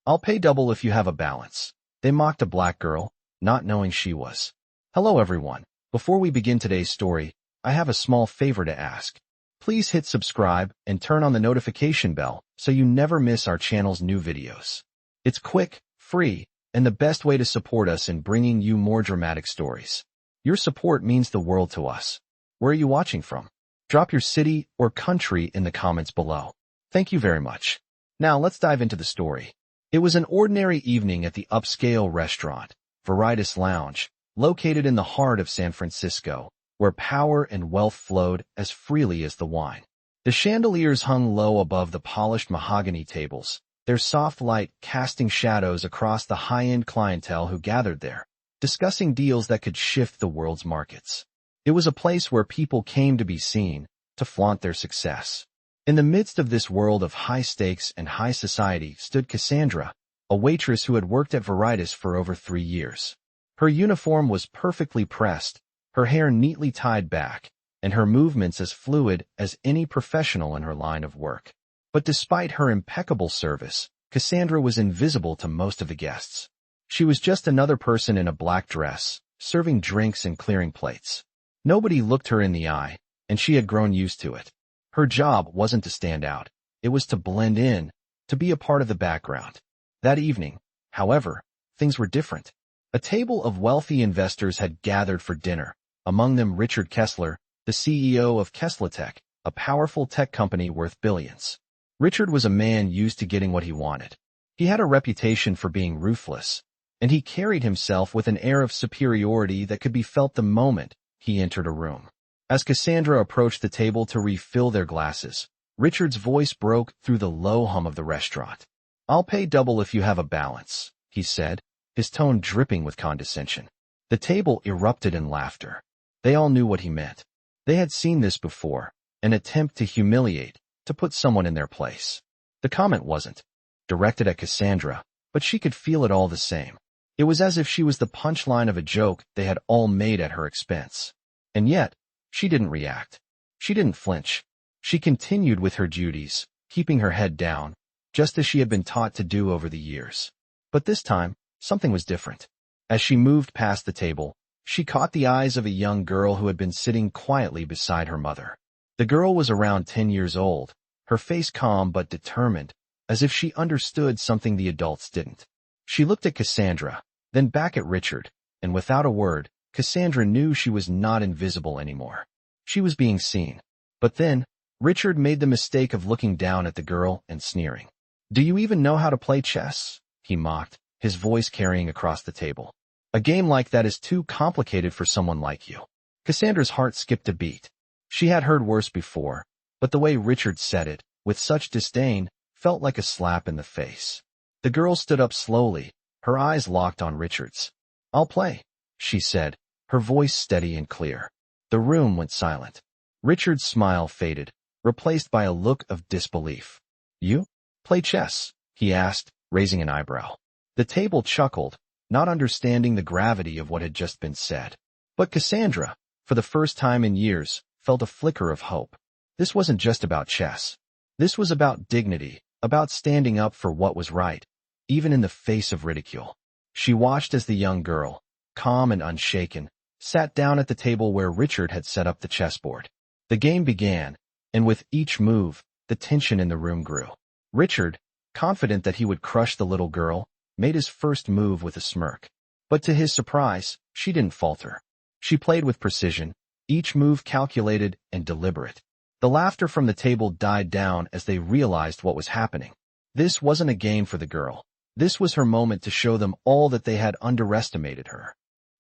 I'll pay double if you have a balance. They mocked a black girl, not knowing she was. Hello everyone. Before we begin today's story, I have a small favor to ask. Please hit subscribe and turn on the notification bell so you never miss our channel's new videos. It's quick, free, and the best way to support us in bringing you more dramatic stories. Your support means the world to us. Where are you watching from? Drop your city or country in the comments below. Thank you very much. Now let's dive into the story. It was an ordinary evening at the upscale restaurant, Veritas Lounge, located in the heart of San Francisco, where power and wealth flowed as freely as the wine. The chandeliers hung low above the polished mahogany tables, their soft light casting shadows across the high-end clientele who gathered there, discussing deals that could shift the world's markets. It was a place where people came to be seen, to flaunt their success. In the midst of this world of high stakes and high society stood Cassandra, a waitress who had worked at Veritas for over 3 years. Her uniform was perfectly pressed, her hair neatly tied back, and her movements as fluid as any professional in her line of work. But despite her impeccable service, Cassandra was invisible to most of the guests. She was just another person in a black dress, serving drinks and clearing plates. Nobody looked her in the eye, and she had grown used to it. Her job wasn't to stand out. It was to blend in, to be a part of the background. That evening, however, things were different. A table of wealthy investors had gathered for dinner, among them Richard Kessler, the CEO of Kessletech, a powerful tech company worth billions. Richard was a man used to getting what he wanted. He had a reputation for being ruthless, and he carried himself with an air of superiority that could be felt the moment he entered a room. As Cassandra approached the table to refill their glasses, Richard's voice broke through the low hum of the restaurant. "I'll pay double if you have a balance," he said, his tone dripping with condescension. The table erupted in laughter. They all knew what he meant. They had seen this before, an attempt to humiliate, to put someone in their place. The comment wasn't directed at Cassandra, but she could feel it all the same. It was as if she was the punchline of a joke they had all made at her expense. And yet, she didn't react. She didn't flinch. She continued with her duties, keeping her head down, just as she had been taught to do over the years. But this time, something was different. As she moved past the table, she caught the eyes of a young girl who had been sitting quietly beside her mother. The girl was around 10 years old, her face calm but determined, as if she understood something the adults didn't. She looked at Cassandra, then back at Richard, and without a word, Cassandra knew she was not invisible anymore. She was being seen. But then, Richard made the mistake of looking down at the girl and sneering. "Do you even know how to play chess?" he mocked, his voice carrying across the table. "A game like that is too complicated for someone like you." Cassandra's heart skipped a beat. She had heard worse before, but the way Richard said it, with such disdain, felt like a slap in the face. The girl stood up slowly, her eyes locked on Richard's. "I'll play," she said, her voice steady and clear. The room went silent. Richard's smile faded, replaced by a look of disbelief. "You play chess?" he asked, raising an eyebrow. The table chuckled, not understanding the gravity of what had just been said. But Cassandra, for the first time in years, felt a flicker of hope. This wasn't just about chess. This was about dignity, about standing up for what was right, even in the face of ridicule. She watched as the young girl, calm and unshaken, sat down at the table where Richard had set up the chessboard. The game began, and with each move, the tension in the room grew. Richard, confident that he would crush the little girl, made his first move with a smirk. But to his surprise, she didn't falter. She played with precision, each move calculated and deliberate. The laughter from the table died down as they realized what was happening. This wasn't a game for the girl. This was her moment to show them all that they had underestimated her.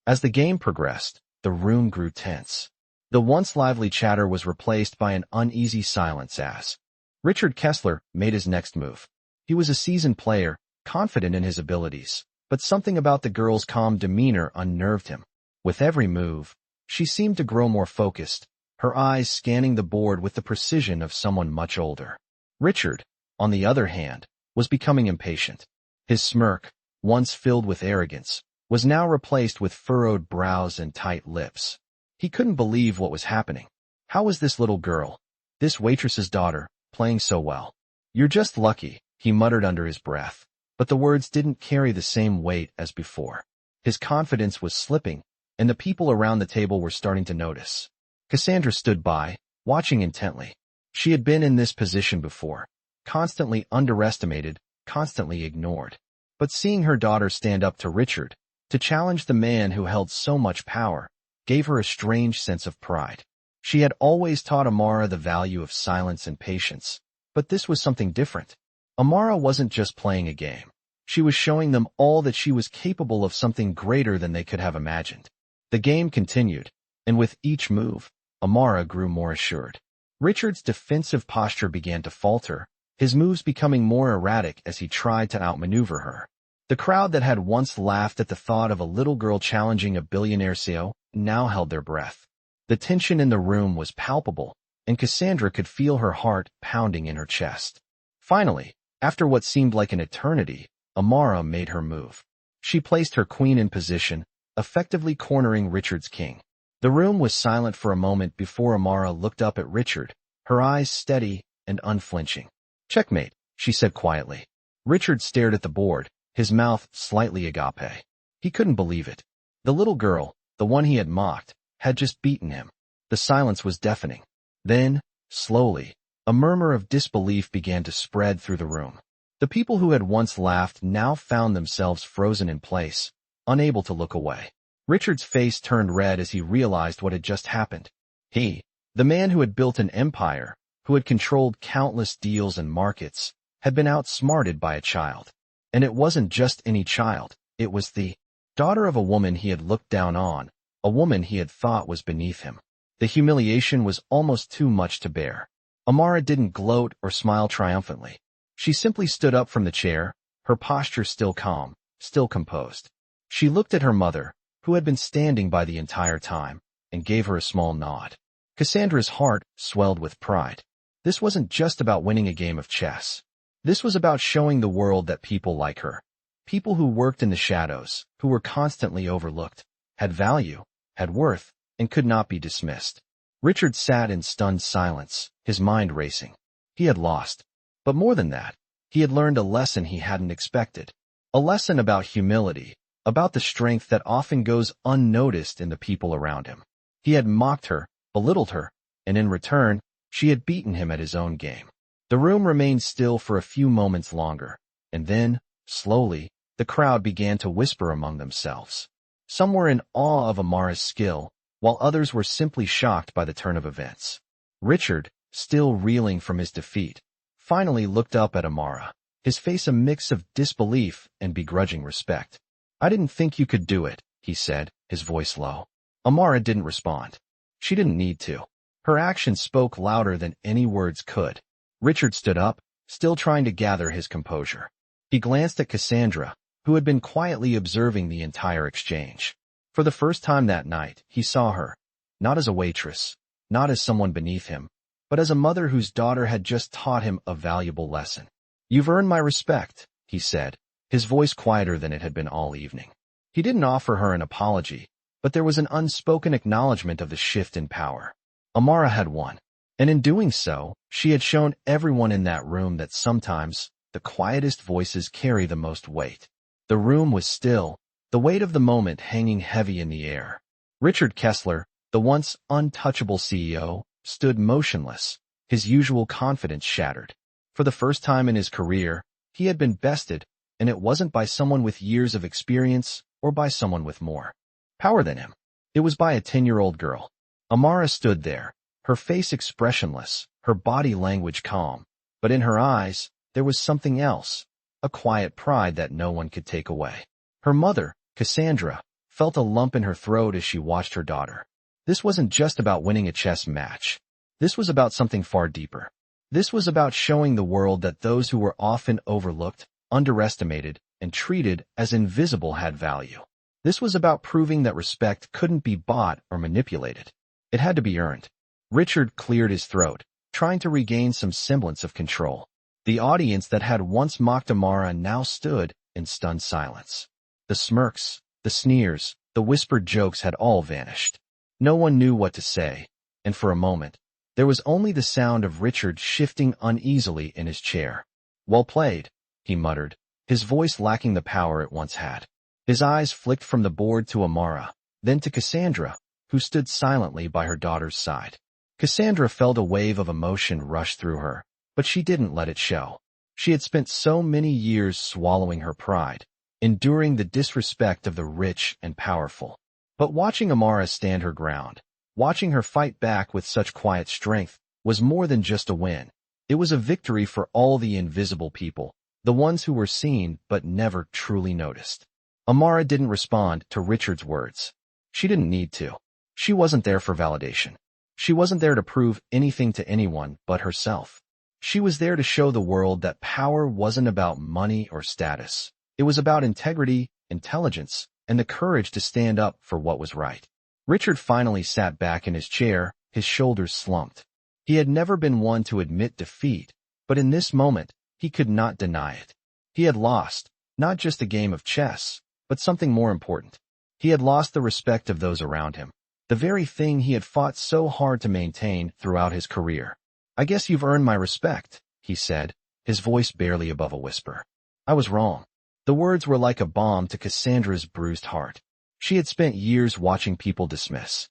As the game progressed, the room grew tense. The once lively chatter was replaced by an uneasy silence as Richard Kessler made his next move. He was a seasoned player, confident in his abilities, but something about the girl's calm demeanor unnerved him. With every move, she seemed to grow more focused, her eyes scanning the board with the precision of someone much older. Richard, on the other hand, was becoming impatient. His smirk, once filled with arrogance, was now replaced with furrowed brows and tight lips. He couldn't believe what was happening. How was this little girl, this waitress's daughter, playing so well? "You're just lucky," he muttered under his breath. but the words didn't carry the same weight as before. His confidence was slipping, and the people around the table were starting to notice. Cassandra stood by, watching intently. She had been in this position before, constantly underestimated, constantly ignored. But seeing her daughter stand up to Richard, to challenge the man who held so much power, gave her a strange sense of pride. She had always taught Amara the value of silence and patience, but this was something different. Amara wasn't just playing a game. She was showing them all that she was capable of something greater than they could have imagined. The game continued, and with each move, Amara grew more assured. Richard's defensive posture began to falter, his moves becoming more erratic as he tried to outmaneuver her. The crowd that had once laughed at the thought of a little girl challenging a billionaire CEO now held their breath. The tension in the room was palpable, and Cassandra could feel her heart pounding in her chest. Finally, after what seemed like an eternity, Amara made her move. She placed her queen in position, effectively cornering Richard's king. The room was silent for a moment before Amara looked up at Richard, her eyes steady and unflinching. "Checkmate," she said quietly. Richard stared at the board, his mouth slightly agape. He couldn't believe it. The little girl, the one he had mocked, had just beaten him. The silence was deafening. Then, slowly, a murmur of disbelief began to spread through the room. The people who had once laughed now found themselves frozen in place, unable to look away. Richard's face turned red as he realized what had just happened. He, the man who had built an empire, who had controlled countless deals and markets, had been outsmarted by a child. And it wasn't just any child, it was the daughter of a woman he had looked down on, a woman he had thought was beneath him. The humiliation was almost too much to bear. Amara didn't gloat or smile triumphantly. She simply stood up from the chair, her posture still calm, still composed. She looked at her mother, who had been standing by the entire time, and gave her a small nod. Cassandra's heart swelled with pride. This wasn't just about winning a game of chess. This was about showing the world that people like her, people who worked in the shadows, who were constantly overlooked, had value, had worth, and could not be dismissed. Richard sat in stunned silence, his mind racing. He had lost. But more than that, he had learned a lesson he hadn't expected. A lesson about humility, about the strength that often goes unnoticed in the people around him. He had mocked her, belittled her, and in return, she had beaten him at his own game. The room remained still for a few moments longer, and then, slowly, the crowd began to whisper among themselves. Some were in awe of Amara's skill, while others were simply shocked by the turn of events. Richard, still reeling from his defeat, finally looked up at Amara, his face a mix of disbelief and begrudging respect. "I didn't think you could do it," he said, his voice low. Amara didn't respond. She didn't need to. Her actions spoke louder than any words could. Richard stood up, still trying to gather his composure. He glanced at Cassandra, who had been quietly observing the entire exchange. For the first time that night, he saw her, not as a waitress, not as someone beneath him, but as a mother whose daughter had just taught him a valuable lesson. "You've earned my respect," he said, his voice quieter than it had been all evening. He didn't offer her an apology, but there was an unspoken acknowledgement of the shift in power. Amara had won, and in doing so, she had shown everyone in that room that sometimes the quietest voices carry the most weight. The room was still, the weight of the moment hanging heavy in the air. Richard Kessler, the once untouchable CEO, stood motionless, his usual confidence shattered. For the first time in his career, he had been bested, and it wasn't by someone with years of experience or by someone with more power than him. It was by a 10-year-old girl. Amara stood there, her face expressionless, her body language calm, but in her eyes, there was something else, a quiet pride that no one could take away. Her mother, Cassandra, felt a lump in her throat as she watched her daughter. This wasn't just about winning a chess match. This was about something far deeper. This was about showing the world that those who were often overlooked, underestimated, and treated as invisible had value. This was about proving that respect couldn't be bought or manipulated. It had to be earned. Richard cleared his throat, trying to regain some semblance of control. The audience that had once mocked Amara now stood in stunned silence. The smirks, the sneers, the whispered jokes had all vanished. No one knew what to say, and for a moment, there was only the sound of Richard shifting uneasily in his chair. "Well played," he muttered, his voice lacking the power it once had. His eyes flicked from the board to Amara, then to Cassandra, who stood silently by her daughter's side. Cassandra felt a wave of emotion rush through her, but she didn't let it show. She had spent so many years swallowing her pride, enduring the disrespect of the rich and powerful. But watching Amara stand her ground, watching her fight back with such quiet strength, was more than just a win. It was a victory for all the invisible people, the ones who were seen but never truly noticed. Amara didn't respond to Richard's words. She didn't need to. She wasn't there for validation. She wasn't there to prove anything to anyone but herself. She was there to show the world that power wasn't about money or status. It was about integrity, intelligence, and the courage to stand up for what was right. Richard finally sat back in his chair, his shoulders slumped. He had never been one to admit defeat, but in this moment, he could not deny it. He had lost, not just a game of chess, but something more important. He had lost the respect of those around him, the very thing he had fought so hard to maintain throughout his career. "I guess you've earned my respect," he said, his voice barely above a whisper. "I was wrong." The words were like a balm to Cassandra's bruised heart. She had spent years watching people dismiss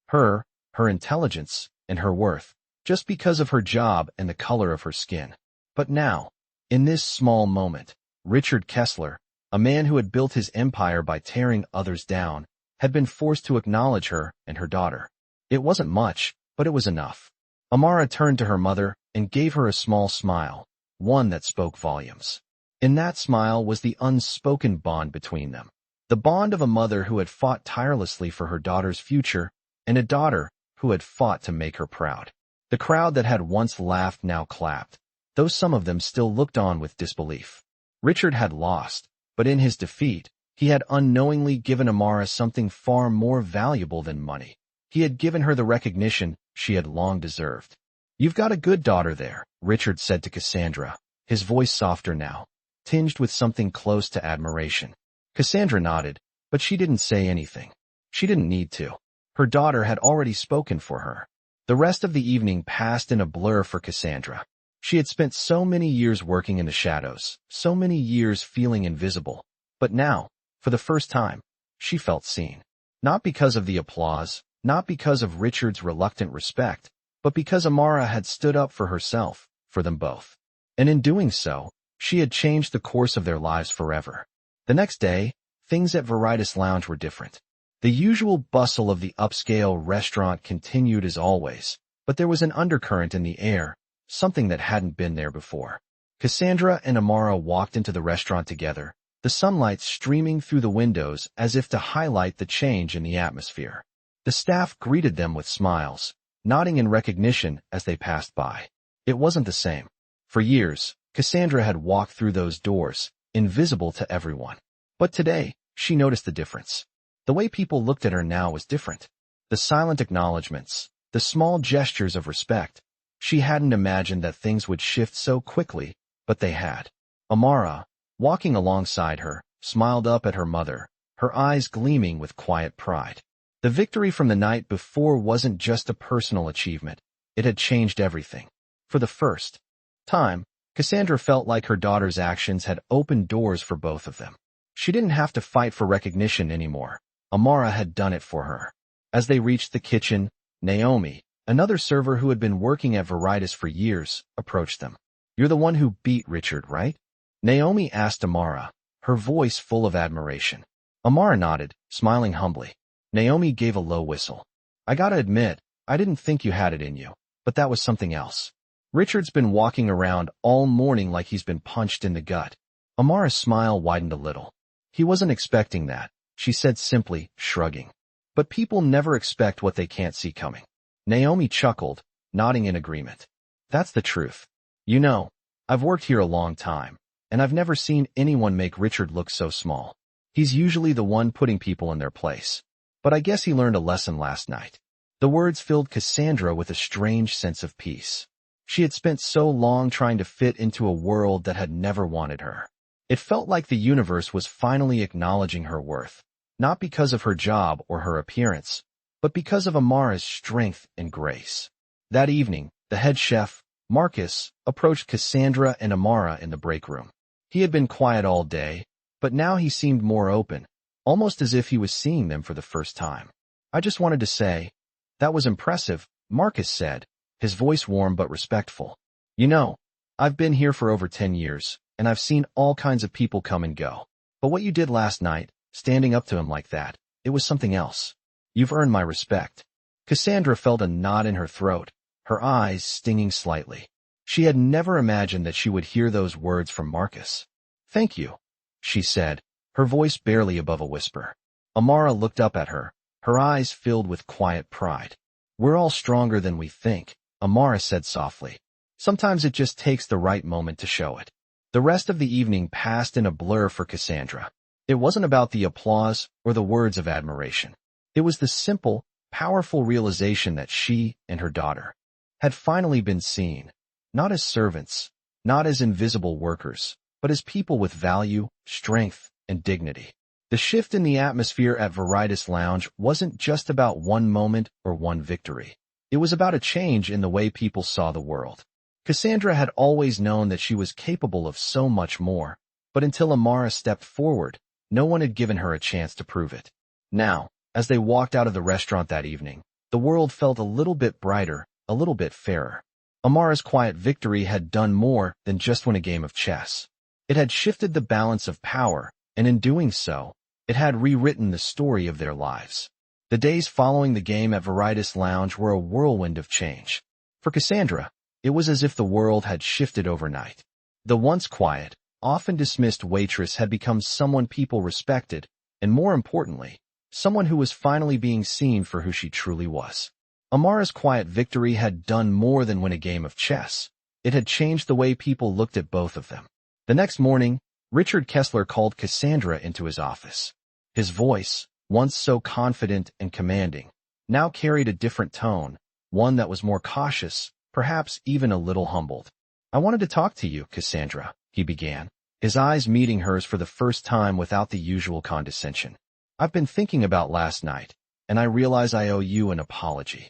her intelligence, and her worth, just because of her job and the color of her skin. But now, in this small moment, Richard Kessler, a man who had built his empire by tearing others down, had been forced to acknowledge her and her daughter. It wasn't much, but it was enough. Amara turned to her mother and gave her a small smile, one that spoke volumes. In that smile was the unspoken bond between them, the bond of a mother who had fought tirelessly for her daughter's future and a daughter who had fought to make her proud. The crowd that had once laughed now clapped, though some of them still looked on with disbelief. Richard had lost, but in his defeat, he had unknowingly given Amara something far more valuable than money. He had given her the recognition she had long deserved. "You've got a good daughter there," Richard said to Cassandra, his voice softer now, tinged with something close to admiration. Cassandra nodded, but she didn't say anything. She didn't need to. Her daughter had already spoken for her. The rest of the evening passed in a blur for Cassandra. She had spent so many years working in the shadows, so many years feeling invisible. But now, for the first time, she felt seen. Not because of the applause, not because of Richard's reluctant respect, but because Amara had stood up for herself, for them both. And in doing so, she had changed the course of their lives forever. The next day, things at Veritas Lounge were different. The usual bustle of the upscale restaurant continued as always, but there was an undercurrent in the air, something that hadn't been there before. Cassandra and Amara walked into the restaurant together, the sunlight streaming through the windows as if to highlight the change in the atmosphere. The staff greeted them with smiles, nodding in recognition as they passed by. It wasn't the same. For years, Cassandra had walked through those doors, invisible to everyone. But today, she noticed the difference. The way people looked at her now was different. The silent acknowledgments, the small gestures of respect. She hadn't imagined that things would shift so quickly, but they had. Amara, walking alongside her, smiled up at her mother, her eyes gleaming with quiet pride. The victory from the night before wasn't just a personal achievement. It had changed everything. For the first time, Cassandra felt like her daughter's actions had opened doors for both of them. She didn't have to fight for recognition anymore. Amara had done it for her. As they reached the kitchen, Naomi, another server who had been working at Veritas for years, approached them. "You're the one who beat Richard, right?" Naomi asked Amara, her voice full of admiration. Amara nodded, smiling humbly. Naomi gave a low whistle. "I gotta admit, I didn't think you had it in you, but that was something else. Richard's been walking around all morning like he's been punched in the gut." Amara's smile widened a little. "He wasn't expecting that," she said simply, shrugging. "But people never expect what they can't see coming." Naomi chuckled, nodding in agreement. "That's the truth. You know, I've worked here a long time, and I've never seen anyone make Richard look so small. He's usually the one putting people in their place. But I guess he learned a lesson last night." The words filled Cassandra with a strange sense of peace. She had spent so long trying to fit into a world that had never wanted her. It felt like the universe was finally acknowledging her worth, not because of her job or her appearance, but because of Amara's strength and grace. That evening, the head chef, Marcus, approached Cassandra and Amara in the break room. He had been quiet all day, but now he seemed more open, almost as if he was seeing them for the first time. I just wanted to say, that was impressive, Marcus said, his voice warm but respectful. You know, I've been here for over 10 years, and I've seen all kinds of people come and go. But what you did last night, standing up to him like that, it was something else. You've earned my respect. Cassandra felt a knot in her throat, her eyes stinging slightly. She had never imagined that she would hear those words from Marcus. Thank you, she said, her voice barely above a whisper. Amara looked up at her, her eyes filled with quiet pride. We're all stronger than we think, Amara said softly. Sometimes it just takes the right moment to show it. The rest of the evening passed in a blur for Cassandra. It wasn't about the applause or the words of admiration. It was the simple, powerful realization that she and her daughter had finally been seen, not as servants, not as invisible workers, but as people with value, strength, and dignity. The shift in the atmosphere at Veritas Lounge wasn't just about one moment or one victory. It was about a change in the way people saw the world. Cassandra had always known that she was capable of so much more, but until Amara stepped forward, no one had given her a chance to prove it. Now, as they walked out of the restaurant that evening, the world felt a little bit brighter, a little bit fairer. Amara's quiet victory had done more than just win a game of chess. It had shifted the balance of power, and in doing so, it had rewritten the story of their lives. The days following the game at Veritas Lounge were a whirlwind of change. For Cassandra, it was as if the world had shifted overnight. The once quiet, often dismissed waitress had become someone people respected, and more importantly, someone who was finally being seen for who she truly was. Amara's quiet victory had done more than win a game of chess. It had changed the way people looked at both of them. The next morning, Richard Kessler called Cassandra into his office. His voice, once so confident and commanding, now carried a different tone, one that was more cautious, perhaps even a little humbled. I wanted to talk to you, Cassandra, he began, his eyes meeting hers for the first time without the usual condescension. I've been thinking about last night, and I realize I owe you an apology.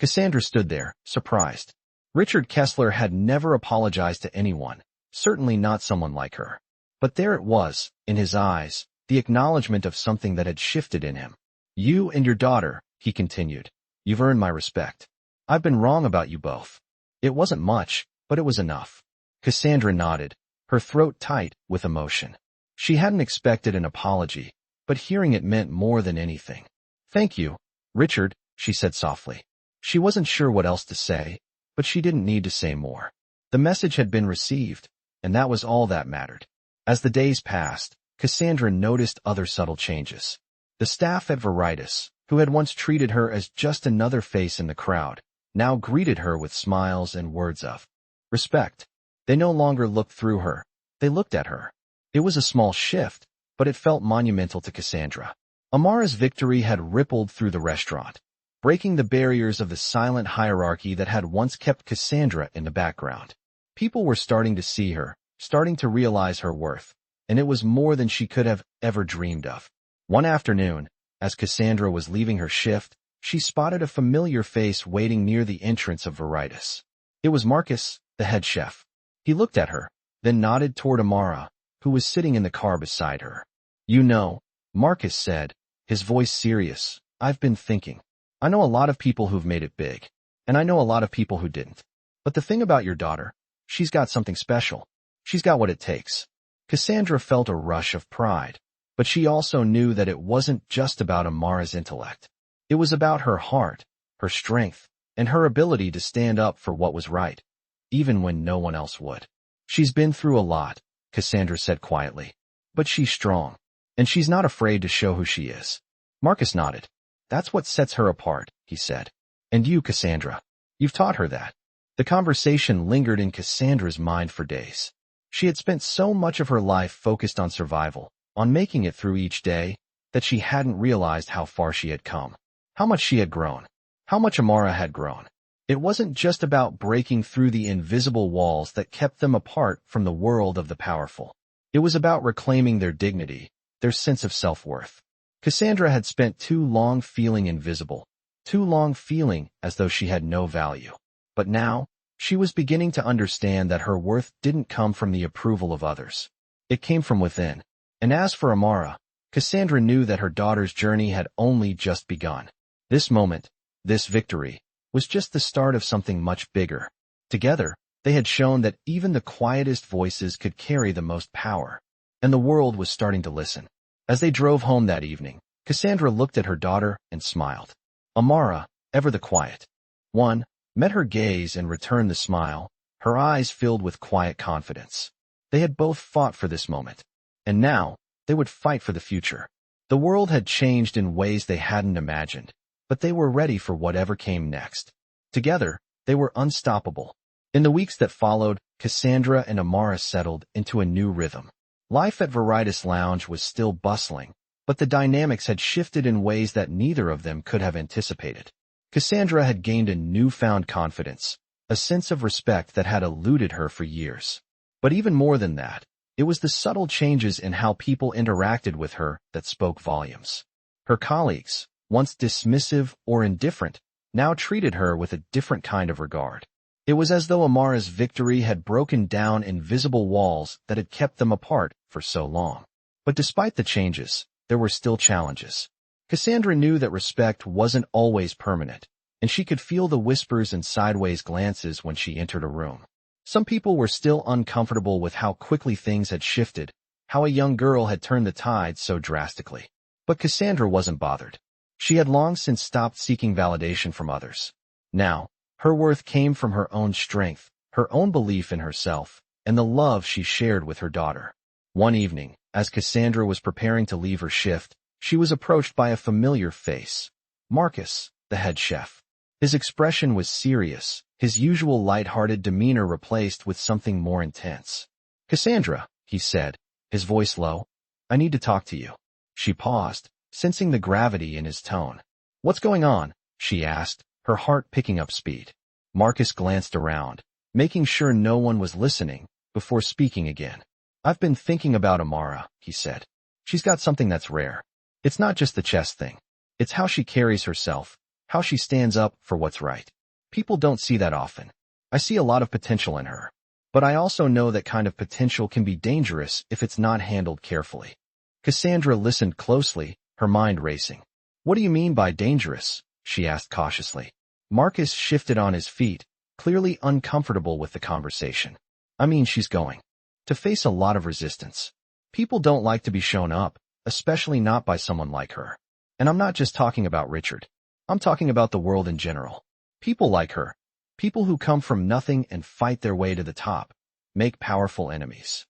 Cassandra stood there, surprised. Richard Kessler had never apologized to anyone, certainly not someone like her. But there it was, in his eyes, the acknowledgement of something that had shifted in him. You and your daughter, he continued. You've earned my respect. I've been wrong about you both. It wasn't much, but it was enough. Cassandra nodded, her throat tight with emotion. She hadn't expected an apology, but hearing it meant more than anything. Thank you, Richard, she said softly. She wasn't sure what else to say, but she didn't need to say more. The message had been received, and that was all that mattered. As the days passed, Cassandra noticed other subtle changes. The staff at Veritas, who had once treated her as just another face in the crowd, now greeted her with smiles and words of respect. They no longer looked through her, they looked at her. It was a small shift, but it felt monumental to Cassandra. Amara's victory had rippled through the restaurant, breaking the barriers of the silent hierarchy that had once kept Cassandra in the background. People were starting to see her, starting to realize her worth, and it was more than she could have ever dreamed of. One afternoon, as Cassandra was leaving her shift, she spotted a familiar face waiting near the entrance of Veritas. It was Marcus, the head chef. He looked at her, then nodded toward Amara, who was sitting in the car beside her. You know, Marcus said, his voice serious, I've been thinking. I know a lot of people who've made it big, and I know a lot of people who didn't. But the thing about your daughter, she's got something special. She's got what it takes. Cassandra felt a rush of pride, but she also knew that it wasn't just about Amara's intellect. It was about her heart, her strength, and her ability to stand up for what was right, even when no one else would. She's been through a lot, Cassandra said quietly, but she's strong, and she's not afraid to show who she is. Marcus nodded. That's what sets her apart, he said. And you, Cassandra, you've taught her that. The conversation lingered in Cassandra's mind for days. She had spent so much of her life focused on survival, on making it through each day, that she hadn't realized how far she had come, how much she had grown, how much Amara had grown. It wasn't just about breaking through the invisible walls that kept them apart from the world of the powerful. It was about reclaiming their dignity, their sense of self-worth. Cassandra had spent too long feeling invisible, too long feeling as though she had no value. But now, she was beginning to understand that her worth didn't come from the approval of others. It came from within. And as for Amara, Cassandra knew that her daughter's journey had only just begun. This moment, this victory, was just the start of something much bigger. Together, they had shown that even the quietest voices could carry the most power. And the world was starting to listen. As they drove home that evening, Cassandra looked at her daughter and smiled. Amara, ever the quiet one, met her gaze and returned the smile, her eyes filled with quiet confidence. They had both fought for this moment. And now, they would fight for the future. The world had changed in ways they hadn't imagined, but they were ready for whatever came next. Together, they were unstoppable. In the weeks that followed, Cassandra and Amara settled into a new rhythm. Life at Veritas Lounge was still bustling, but the dynamics had shifted in ways that neither of them could have anticipated. Cassandra had gained a newfound confidence, a sense of respect that had eluded her for years. But even more than that, it was the subtle changes in how people interacted with her that spoke volumes. Her colleagues, once dismissive or indifferent, now treated her with a different kind of regard. It was as though Amara's victory had broken down invisible walls that had kept them apart for so long. But despite the changes, there were still challenges. Cassandra knew that respect wasn't always permanent, and she could feel the whispers and sideways glances when she entered a room. Some people were still uncomfortable with how quickly things had shifted, how a young girl had turned the tide so drastically. But Cassandra wasn't bothered. She had long since stopped seeking validation from others. Now, her worth came from her own strength, her own belief in herself, and the love she shared with her daughter. One evening, as Cassandra was preparing to leave her shift, she was approached by a familiar face. Marcus, the head chef. His expression was serious, his usual light-hearted demeanor replaced with something more intense. "Cassandra," he said, his voice low, "I need to talk to you." She paused, sensing the gravity in his tone. "What's going on?" she asked, her heart picking up speed. Marcus glanced around, making sure no one was listening, before speaking again. "I've been thinking about Amara," he said. "She's got something that's rare. It's not just the chess thing. It's how she carries herself, how she stands up for what's right. People don't see that often. I see a lot of potential in her. But I also know that kind of potential can be dangerous if it's not handled carefully." Cassandra listened closely, her mind racing. "What do you mean by dangerous?" she asked cautiously. Marcus shifted on his feet, clearly uncomfortable with the conversation. "I mean, she's going to face a lot of resistance. People don't like to be shown up, especially not by someone like her. And I'm not just talking about Richard. I'm talking about the world in general. People like her, people who come from nothing and fight their way to the top, make powerful enemies."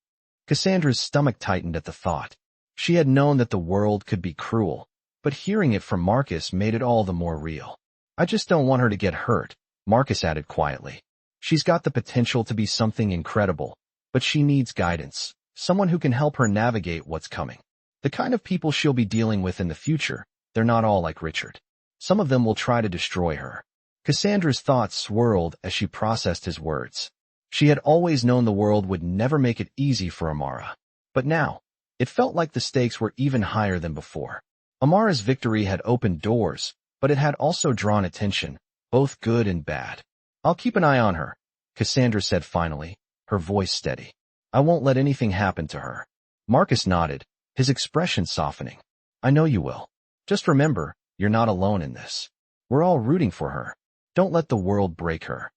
Cassandra's stomach tightened at the thought. She had known that the world could be cruel, but hearing it from Marcus made it all the more real. "I just don't want her to get hurt," Marcus added quietly. "She's got the potential to be something incredible, but she needs guidance, someone who can help her navigate what's coming. The kind of people she'll be dealing with in the future, they're not all like Richard. Some of them will try to destroy her." Cassandra's thoughts swirled as she processed his words. She had always known the world would never make it easy for Amara. But now, it felt like the stakes were even higher than before. Amara's victory had opened doors, but it had also drawn attention, both good and bad. "I'll keep an eye on her," Cassandra said finally, her voice steady. "I won't let anything happen to her." Marcus nodded, his expression softening. "I know you will. Just remember, you're not alone in this. We're all rooting for her. Don't let the world break her."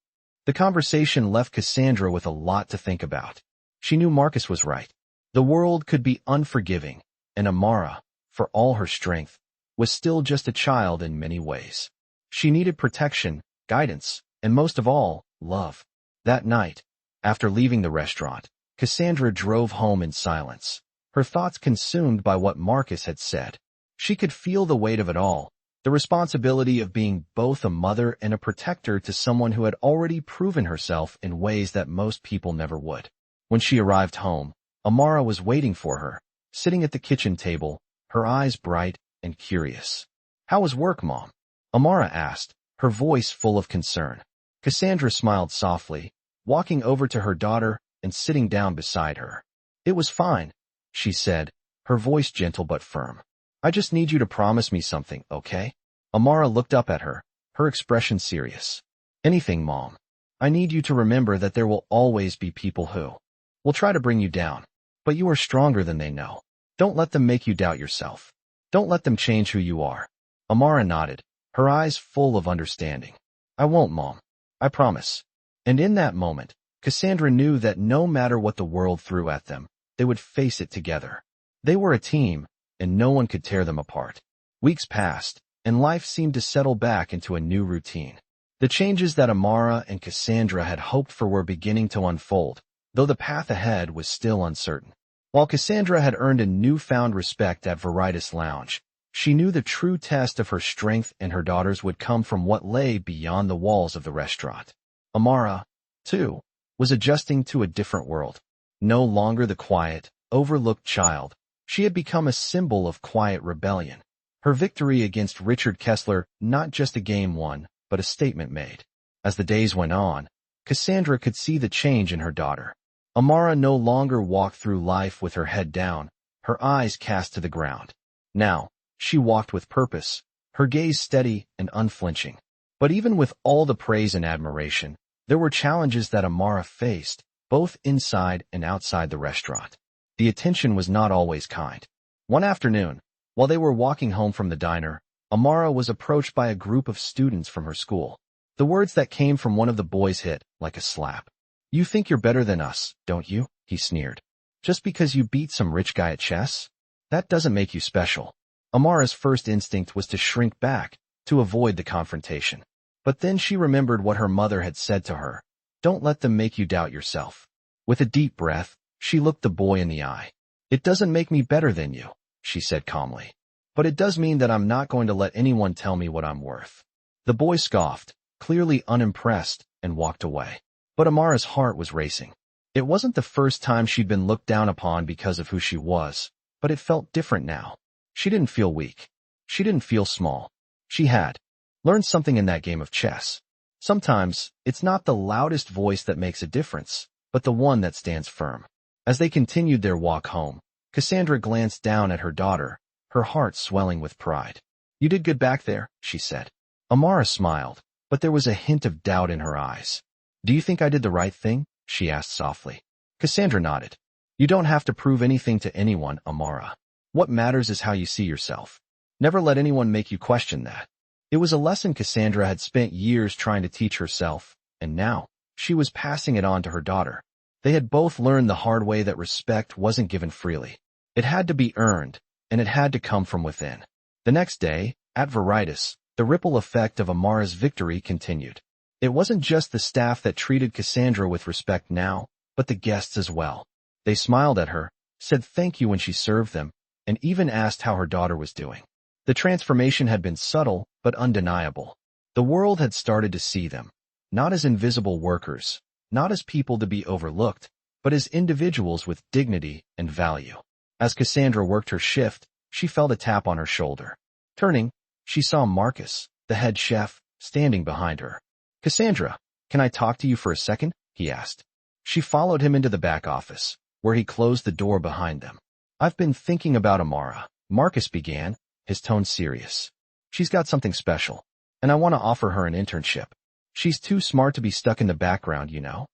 The conversation left Cassandra with a lot to think about. She knew Marcus was right. The world could be unforgiving, and Amara, for all her strength, was still just a child in many ways. She needed protection, guidance, and most of all, love. That night, after leaving the restaurant, Cassandra drove home in silence, her thoughts consumed by what Marcus had said. She could feel the weight of it all, the responsibility of being both a mother and a protector to someone who had already proven herself in ways that most people never would. When she arrived home, Amara was waiting for her, sitting at the kitchen table, her eyes bright and curious. "How was work, Mom?" Amara asked, her voice full of concern. Cassandra smiled softly, walking over to her daughter and sitting down beside her. "It was fine," she said, her voice gentle but firm. "I just need you to promise me something, okay?" Amara looked up at her, her expression serious. "Anything, Mom. I need you to remember that there will always be people who will try to bring you down. But you are stronger than they know. Don't let them make you doubt yourself. Don't let them change who you are. Amara nodded, her eyes full of understanding. I won't, Mom. I promise. And in that moment, Cassandra knew that no matter what the world threw at them, they would face it together. They were a team, and no one could tear them apart. Weeks passed, and life seemed to settle back into a new routine. The changes that Amara and Cassandra had hoped for were beginning to unfold, though the path ahead was still uncertain. While Cassandra had earned a newfound respect at Veritas Lounge, she knew the true test of her strength and her daughters would come from what lay beyond the walls of the restaurant. Amara, too, was adjusting to a different world. No longer the quiet, overlooked child, she had become a symbol of quiet rebellion. Her victory against Richard Kessler, not just a game won, but a statement made. As the days went on, Cassandra could see the change in her daughter. Amara no longer walked through life with her head down, her eyes cast to the ground. Now, she walked with purpose, her gaze steady and unflinching. But even with all the praise and admiration, there were challenges that Amara faced, both inside and outside the restaurant. The attention was not always kind. One afternoon, while they were walking home from the diner, Amara was approached by a group of students from her school. The words that came from one of the boys hit like a slap. You think you're better than us, don't you? He sneered. Just because you beat some rich guy at chess? That doesn't make you special. Amara's first instinct was to shrink back, to avoid the confrontation. But then she remembered what her mother had said to her. Don't let them make you doubt yourself. With a deep breath, she looked the boy in the eye. It doesn't make me better than you, she said calmly. But it does mean that I'm not going to let anyone tell me what I'm worth. The boy scoffed, clearly unimpressed, and walked away. But Amara's heart was racing. It wasn't the first time she'd been looked down upon because of who she was, but it felt different now. She didn't feel weak. She didn't feel small. She had learned something in that game of chess. Sometimes, it's not the loudest voice that makes a difference, but the one that stands firm. As they continued their walk home, Cassandra glanced down at her daughter, her heart swelling with pride. You did good back there, she said. Amara smiled, but there was a hint of doubt in her eyes. Do you think I did the right thing? She asked softly. Cassandra nodded. You don't have to prove anything to anyone, Amara. What matters is how you see yourself. Never let anyone make you question that. It was a lesson Cassandra had spent years trying to teach herself, and now, she was passing it on to her daughter. They had both learned the hard way that respect wasn't given freely. It had to be earned, and it had to come from within. The next day, at Veritas, the ripple effect of Amara's victory continued. It wasn't just the staff that treated Cassandra with respect now, but the guests as well. They smiled at her, said thank you when she served them, and even asked how her daughter was doing. The transformation had been subtle, but undeniable. The world had started to see them, not as invisible workers, not as people to be overlooked, but as individuals with dignity and value. As Cassandra worked her shift, she felt a tap on her shoulder. Turning, she saw Marcus, the head chef, standing behind her. Cassandra, can I talk to you for a second? He asked. She followed him into the back office, where he closed the door behind them. I've been thinking about Amara, Marcus began, his tone serious. She's got something special, and I want to offer her an internship. She's too smart to be stuck in the background, you know.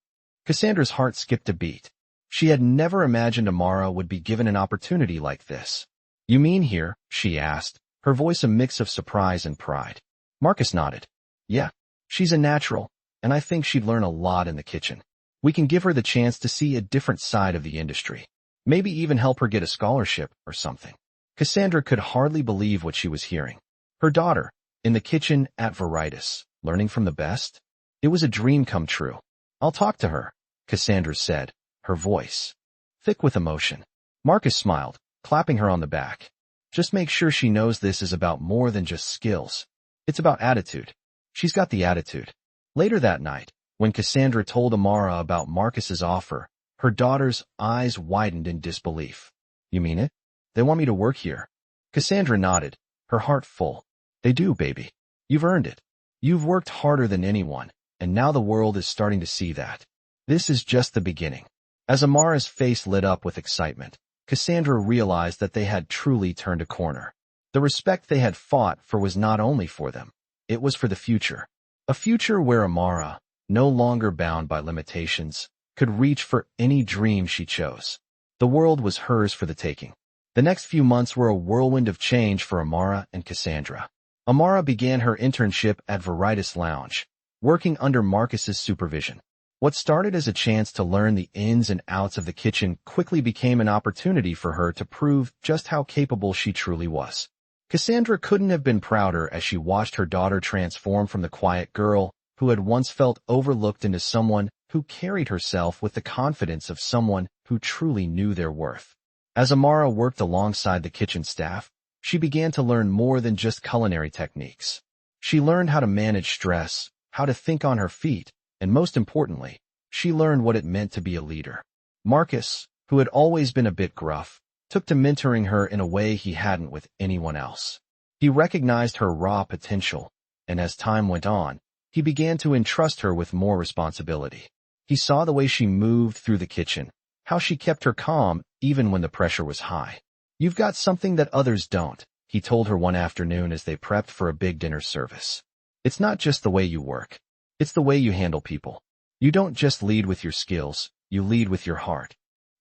Cassandra's heart skipped a beat. She had never imagined Amara would be given an opportunity like this. You mean here? She asked, her voice a mix of surprise and pride. Marcus nodded. Yeah. She's a natural, and I think she'd learn a lot in the kitchen. We can give her the chance to see a different side of the industry. Maybe even help her get a scholarship or something. Cassandra could hardly believe what she was hearing. Her daughter, in the kitchen at Veritas, learning from the best? It was a dream come true. I'll talk to her, Cassandra said, her voice thick with emotion. Marcus smiled, clapping her on the back. Just make sure she knows this is about more than just skills. It's about attitude. She's got the attitude. Later that night, when Cassandra told Amara about Marcus's offer, her daughter's eyes widened in disbelief. You mean it? They want me to work here? Cassandra nodded, her heart full. They do, baby. You've earned it. You've worked harder than anyone, and now the world is starting to see that. This is just the beginning. As Amara's face lit up with excitement, Cassandra realized that they had truly turned a corner. The respect they had fought for was not only for them. It was for the future. A future where Amara, no longer bound by limitations, could reach for any dream she chose. The world was hers for the taking. The next few months were a whirlwind of change for Amara and Cassandra. Amara began her internship at Veritas Lounge, working under Marcus's supervision. What started as a chance to learn the ins and outs of the kitchen quickly became an opportunity for her to prove just how capable she truly was. Cassandra couldn't have been prouder as she watched her daughter transform from the quiet girl who had once felt overlooked into someone who carried herself with the confidence of someone who truly knew their worth. As Amara worked alongside the kitchen staff, she began to learn more than just culinary techniques. She learned how to manage stress, how to think on her feet, and most importantly, she learned what it meant to be a leader. Marcus, who had always been a bit gruff, took to mentoring her in a way he hadn't with anyone else. He recognized her raw potential, and as time went on, he began to entrust her with more responsibility. He saw the way she moved through the kitchen, how she kept her calm even when the pressure was high. "You've got something that others don't," he told her one afternoon as they prepped for a big dinner service. "It's not just the way you work. It's the way you handle people. You don't just lead with your skills, you lead with your heart."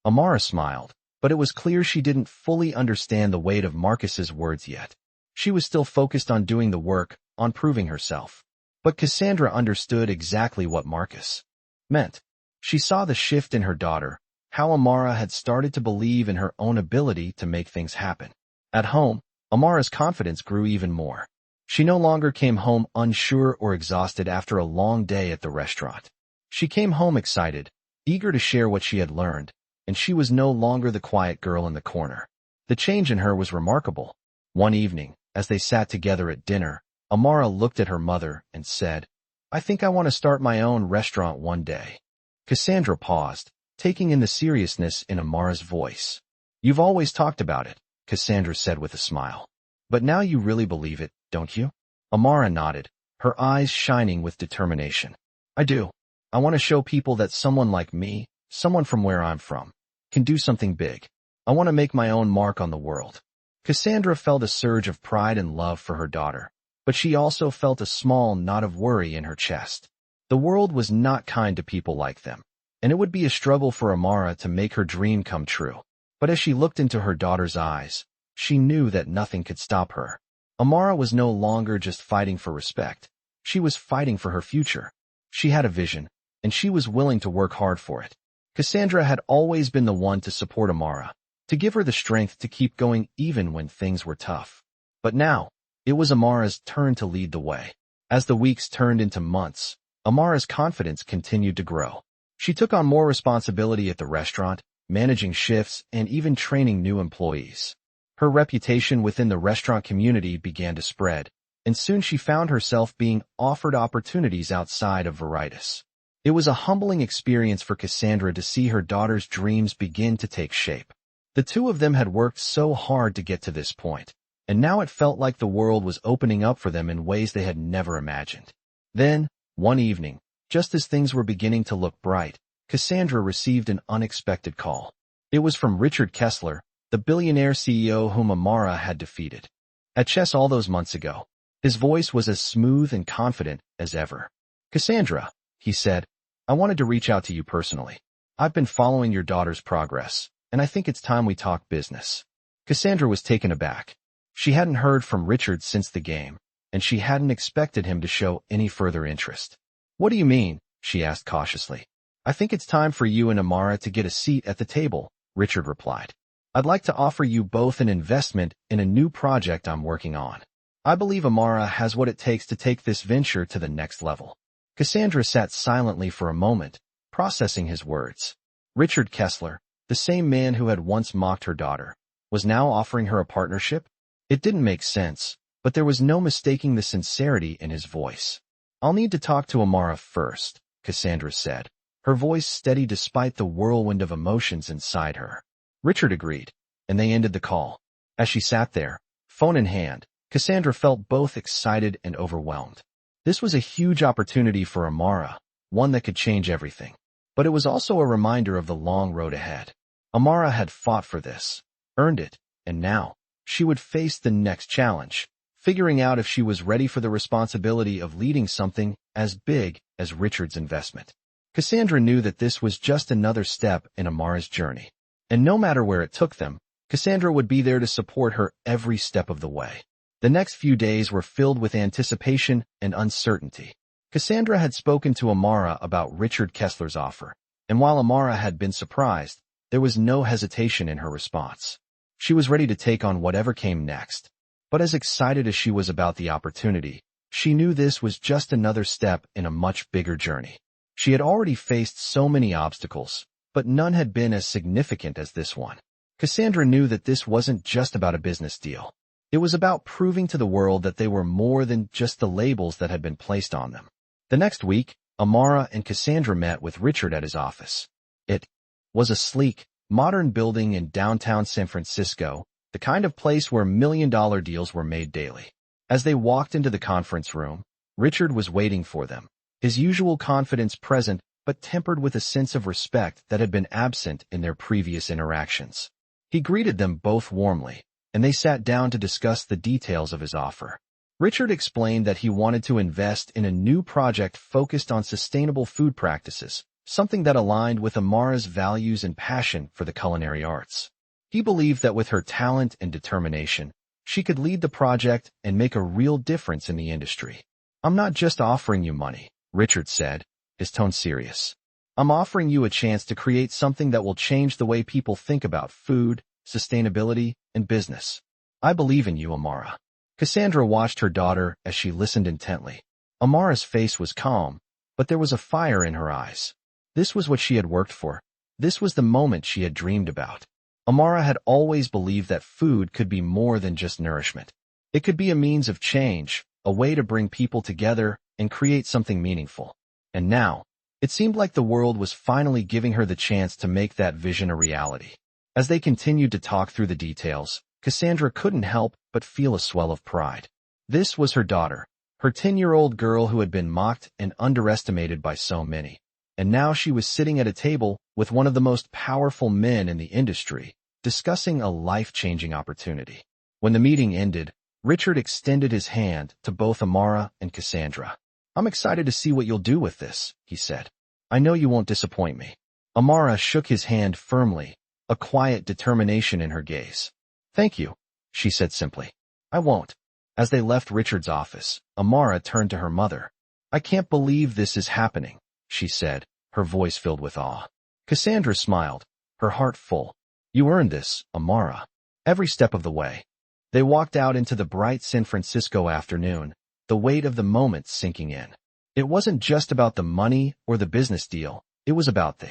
Amara smiled, but it was clear she didn't fully understand the weight of Marcus's words yet. She was still focused on doing the work, on proving herself. But Cassandra understood exactly what Marcus meant. She saw the shift in her daughter, how Amara had started to believe in her own ability to make things happen. At home, Amara's confidence grew even more. She no longer came home unsure or exhausted after a long day at the restaurant. She came home excited, eager to share what she had learned, and she was no longer the quiet girl in the corner. The change in her was remarkable. One evening, as they sat together at dinner, Amara looked at her mother and said, "I think I want to start my own restaurant one day." Cassandra paused, taking in the seriousness in Amara's voice. "You've always talked about it," Cassandra said with a smile. "But now you really believe it, don't you?" Amara nodded, her eyes shining with determination. "I do. I want to show people that someone like me, someone from where I'm from, can do something big. I want to make my own mark on the world." Cassandra felt a surge of pride and love for her daughter, but she also felt a small knot of worry in her chest. The world was not kind to people like them, and it would be a struggle for Amara to make her dream come true. But as she looked into her daughter's eyes, she knew that nothing could stop her. Amara was no longer just fighting for respect. She was fighting for her future. She had a vision, and she was willing to work hard for it. Cassandra had always been the one to support Amara, to give her the strength to keep going even when things were tough. But now, it was Amara's turn to lead the way. As the weeks turned into months, Amara's confidence continued to grow. She took on more responsibility at the restaurant, managing shifts and even training new employees. Her reputation within the restaurant community began to spread, and soon she found herself being offered opportunities outside of Veritas. It was a humbling experience for Cassandra to see her daughter's dreams begin to take shape. The two of them had worked so hard to get to this point, and now it felt like the world was opening up for them in ways they had never imagined. Then, one evening, just as things were beginning to look bright, Cassandra received an unexpected call. It was from Richard Kessler, the billionaire CEO whom Amara had defeated at chess all those months ago. His voice was as smooth and confident as ever. "Cassandra," he said, "I wanted to reach out to you personally. I've been following your daughter's progress, and I think it's time we talk business." Cassandra was taken aback. She hadn't heard from Richard since the game, and she hadn't expected him to show any further interest. "What do you mean?" she asked cautiously. "I think it's time for you and Amara to get a seat at the table," Richard replied. "I'd like to offer you both an investment in a new project I'm working on. I believe Amara has what it takes to take this venture to the next level." Cassandra sat silently for a moment, processing his words. Richard Kessler, the same man who had once mocked her daughter, was now offering her a partnership? It didn't make sense, but there was no mistaking the sincerity in his voice. "I'll need to talk to Amara first," Cassandra said, her voice steady despite the whirlwind of emotions inside her. Richard agreed, and they ended the call. As she sat there, phone in hand, Cassandra felt both excited and overwhelmed. This was a huge opportunity for Amara, one that could change everything. But it was also a reminder of the long road ahead. Amara had fought for this, earned it, and now, she would face the next challenge, figuring out if she was ready for the responsibility of leading something as big as Richard's investment. Cassandra knew that this was just another step in Amara's journey. And no matter where it took them, Cassandra would be there to support her every step of the way. The next few days were filled with anticipation and uncertainty. Cassandra had spoken to Amara about Richard Kessler's offer, and while Amara had been surprised, there was no hesitation in her response. She was ready to take on whatever came next. But as excited as she was about the opportunity, she knew this was just another step in a much bigger journey. She had already faced so many obstacles, but none had been as significant as this one. Cassandra knew that this wasn't just about a business deal. It was about proving to the world that they were more than just the labels that had been placed on them. The next week, Amara and Cassandra met with Richard at his office. It was a sleek, modern building in downtown San Francisco, the kind of place where million-dollar deals were made daily. As they walked into the conference room, Richard was waiting for them, his usual confidence present but tempered with a sense of respect that had been absent in their previous interactions. He greeted them both warmly, and they sat down to discuss the details of his offer. Richard explained that he wanted to invest in a new project focused on sustainable food practices, something that aligned with Amara's values and passion for the culinary arts. He believed that with her talent and determination, she could lead the project and make a real difference in the industry. "I'm not just offering you money," Richard said, his tone serious. "I'm offering you a chance to create something that will change the way people think about food, sustainability, and business. I believe in you, Amara." Cassandra watched her daughter as she listened intently. Amara's face was calm, but there was a fire in her eyes. This was what she had worked for. This was the moment she had dreamed about. Amara had always believed that food could be more than just nourishment. It could be a means of change, a way to bring people together and create something meaningful. And now, it seemed like the world was finally giving her the chance to make that vision a reality. As they continued to talk through the details, Cassandra couldn't help but feel a swell of pride. This was her daughter, her 10-year-old girl who had been mocked and underestimated by so many. And now she was sitting at a table with one of the most powerful men in the industry, discussing a life-changing opportunity. When the meeting ended, Richard extended his hand to both Amara and Cassandra. "I'm excited to see what you'll do with this," he said. "I know you won't disappoint me." Amara shook his hand firmly, a quiet determination in her gaze. "Thank you," she said simply. "I won't." As they left Richard's office, Amara turned to her mother. "I can't believe this is happening," she said, her voice filled with awe. Cassandra smiled, her heart full. "You earned this, Amara." Every step of the way. They walked out into the bright San Francisco afternoon, the weight of the moment sinking in. It wasn't just about the money or the business deal, it was about the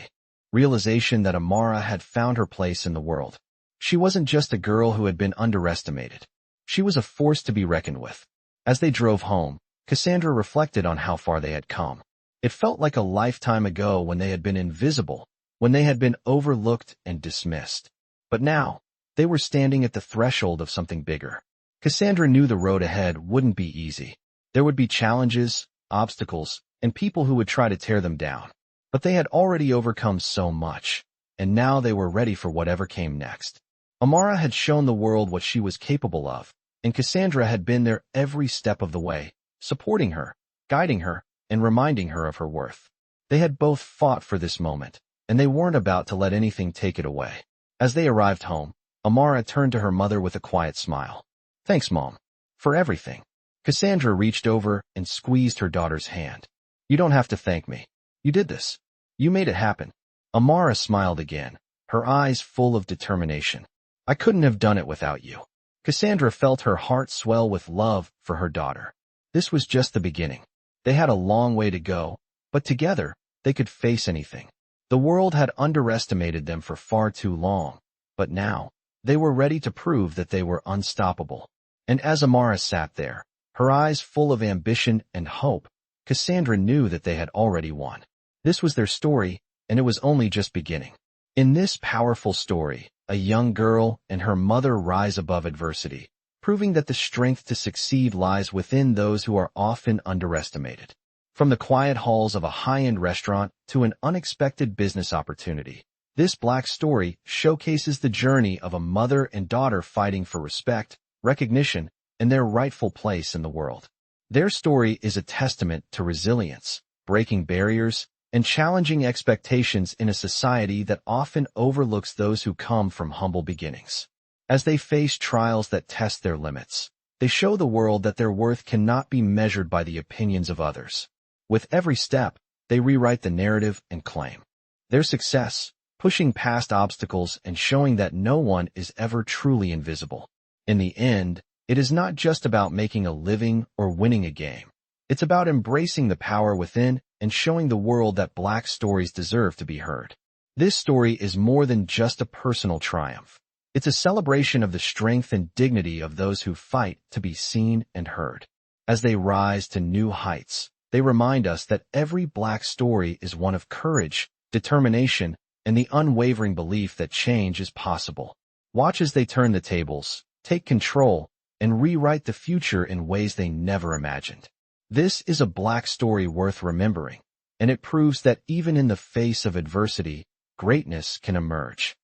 realization that Amara had found her place in the world. She wasn't just a girl who had been underestimated. She was a force to be reckoned with. As they drove home, Cassandra reflected on how far they had come. It felt like a lifetime ago when they had been invisible, when they had been overlooked and dismissed. But now, they were standing at the threshold of something bigger. Cassandra knew the road ahead wouldn't be easy. There would be challenges, obstacles, and people who would try to tear them down. But they had already overcome so much, and now they were ready for whatever came next. Amara had shown the world what she was capable of, and Cassandra had been there every step of the way, supporting her, guiding her, and reminding her of her worth. They had both fought for this moment, and they weren't about to let anything take it away. As they arrived home, Amara turned to her mother with a quiet smile. "Thanks, Mom, for everything." Cassandra reached over and squeezed her daughter's hand. "You don't have to thank me. You did this. You made it happen." Amara smiled again, her eyes full of determination. "I couldn't have done it without you." Cassandra felt her heart swell with love for her daughter. This was just the beginning. They had a long way to go, but together, they could face anything. The world had underestimated them for far too long, but now, they were ready to prove that they were unstoppable. And as Amara sat there, her eyes full of ambition and hope, Cassandra knew that they had already won. This was their story, and it was only just beginning. In this powerful story, a young girl and her mother rise above adversity, proving that the strength to succeed lies within those who are often underestimated. From the quiet halls of a high-end restaurant to an unexpected business opportunity, this Black story showcases the journey of a mother and daughter fighting for respect, recognition, and their rightful place in the world. Their story is a testament to resilience, breaking barriers, and challenging expectations in a society that often overlooks those who come from humble beginnings. As they face trials that test their limits, they show the world that their worth cannot be measured by the opinions of others. With every step, they rewrite the narrative and claim their success, pushing past obstacles and showing that no one is ever truly invisible. In the end, it is not just about making a living or winning a game. It's about embracing the power within and showing the world that Black stories deserve to be heard. This story is more than just a personal triumph. It's a celebration of the strength and dignity of those who fight to be seen and heard. As they rise to new heights, they remind us that every Black story is one of courage, determination, and the unwavering belief that change is possible. Watch as they turn the tables, take control, and rewrite the future in ways they never imagined. This is a Black story worth remembering, and it proves that even in the face of adversity, greatness can emerge.